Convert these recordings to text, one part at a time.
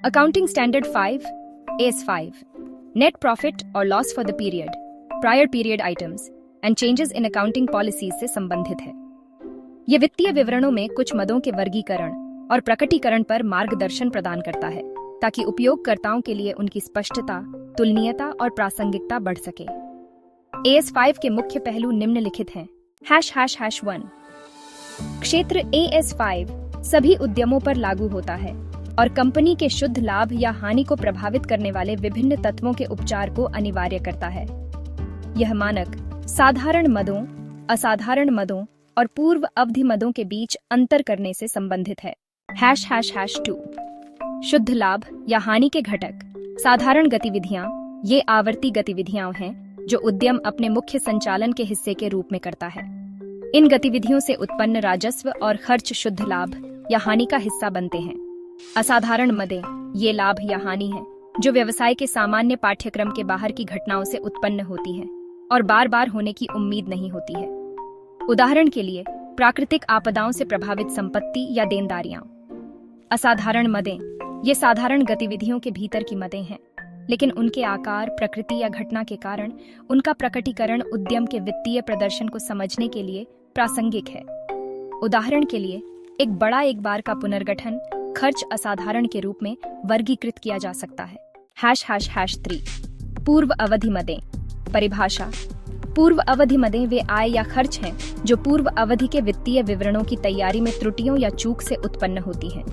Accounting Standard 5 AS5 Net Profit or Loss for the period, Prior period items and changes in accounting policies से संबंधित है। ये वित्तीय विवरणों में कुछ मदों के वर्गीकरण और प्रकटीकरण पर मार्गदर्शन प्रदान करता है ताकि उपयोगकर्ताओं के लिए उनकी स्पष्टता, तुलनीयता और प्रासंगिकता बढ़ सके। AS5 के मुख्य पहलू निम्नलिखित हैं। ###1 क्षेत्र AS5 सभी उद्यमों पर लागू होता है और कंपनी के शुद्ध लाभ या हानि को प्रभावित करने वाले विभिन्न तत्वों के उपचार को अनिवार्य करता है। यह मानक साधारण मदों, असाधारण मदों और पूर्व अवधि मदों के बीच अंतर करने से संबंधित है। ###2 शुद्ध लाभ या हानि के घटक। साधारण गतिविधियां ये आवर्ती गतिविधियां हैं जो उद्यम अपने मुख्य संचालन के हिस्से के रूप में करता है। इन गतिविधियों से उत्पन्न राजस्व और खर्च शुद्ध लाभ या हानि का हिस्सा बनते हैं। असाधारण मदें ये लाभ या हानि है जो व्यवसाय के सामान्य पाठ्यक्रम के बाहर की घटनाओं से उत्पन्न होती है और बार बार होने की उम्मीद नहीं होती है। उदाहरण के लिए प्राकृतिक आपदाओं से प्रभावित संपत्ति या देनदारियां। असाधारण मदें ये साधारण गतिविधियों के भीतर की मदें हैं, लेकिन उनके आकार, प्रकृति या घटना के कारण उनका प्रकटीकरण उद्यम के वित्तीय प्रदर्शन को समझने के लिए प्रासंगिक है। उदाहरण के लिए एक बड़ा एक बार का पुनर्गठन खर्च असाधारण के रूप में वर्गीकृत किया जा सकता है। ###3 पूर्व अवधि मदें। परिभाषा। पूर्व अवधि मदें वे आय या खर्च हैं जो पूर्व अवधि के वित्तीय विवरणों की तैयारी में त्रुटियों या चूक से उत्पन्न होती हैं।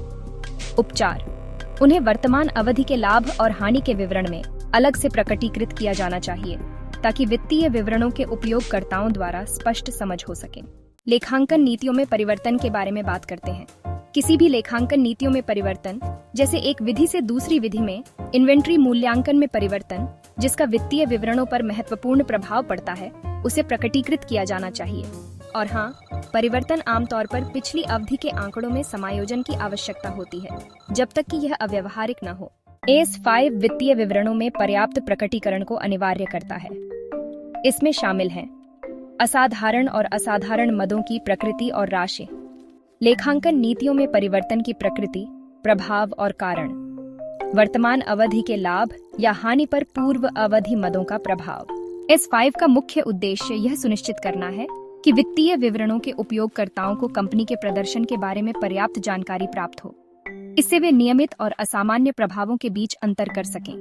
उपचार। उन्हें वर्तमान अवधि के लाभ और हानि के विवरण में अलग से प्रकटीकृत किया जाना चाहिए ताकि वित्तीय विवरणों के उपयोगकर्ताओं द्वारा स्पष्ट समझ हो सके। लेखांकन नीतियों में परिवर्तन के बारे में बात करते हैं। किसी भी लेखांकन नीतियों में परिवर्तन, जैसे एक विधि से दूसरी विधि में इन्वेंट्री मूल्यांकन में परिवर्तन, जिसका वित्तीय विवरणों पर महत्वपूर्ण प्रभाव पड़ता है, उसे प्रकटीकृत किया जाना चाहिए। और हाँ, परिवर्तन आमतौर पर पिछली अवधि के आंकड़ों में समायोजन की आवश्यकता होती है, जब तक कि यह अव्यवहारिक न हो। AS5 वित्तीय विवरणों में पर्याप्त प्रकटीकरण को अनिवार्य करता है। इसमें शामिल हैं असाधारण और असाधारण मदों की प्रकृति और राशि, लेखांकन नीतियों में परिवर्तन की प्रकृति, प्रभाव और कारण, वर्तमान अवधि के लाभ या हानि पर पूर्व अवधि मदों का प्रभाव। AS5 का मुख्य उद्देश्य यह सुनिश्चित करना है कि वित्तीय विवरणों के उपयोगकर्ताओं को कंपनी के प्रदर्शन के बारे में पर्याप्त जानकारी प्राप्त हो। इससे वे नियमित और असामान्य प्रभावों के बीच अंतर कर सकें।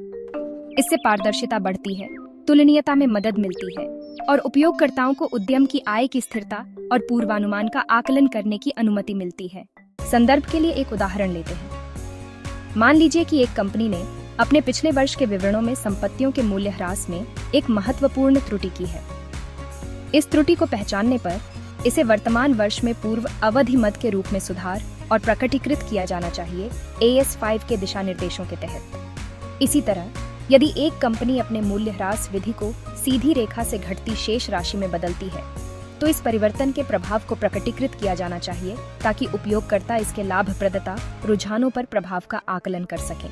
इससे पारदर्शिता बढ़ती है, तुलनीयता में मदद मिलती है और उपयोगकर्ताओं को उद्यम की आय की स्थिरता और पूर्वानुमान का आकलन करने की अनुमति मिलती है। संदर्भ के लिए एक उदाहरण लेते हैं। मान लीजिए कि एक कंपनी ने अपने पिछले वर्ष के विवरणों में संपत्तियों के मूल्यह्रास में एक महत्वपूर्ण त्रुटि की है। इस त्रुटि को पहचानने पर इसे वर्तमान वर्ष में पूर्व अवधि मद के रूप में सुधार और प्रकटीकृत किया जाना चाहिए AS5 के दिशा निर्देशों के तहत। इसी तरह यदि एक कंपनी अपने मूल्यह्रास विधि को सीधी रेखा से घटती शेष राशि में बदलती है, तो इस परिवर्तन के प्रभाव को प्रकटीकृत किया जाना चाहिए ताकि उपयोगकर्ता इसके लाभप्रदता रुझानों पर प्रभाव का आकलन कर सकें।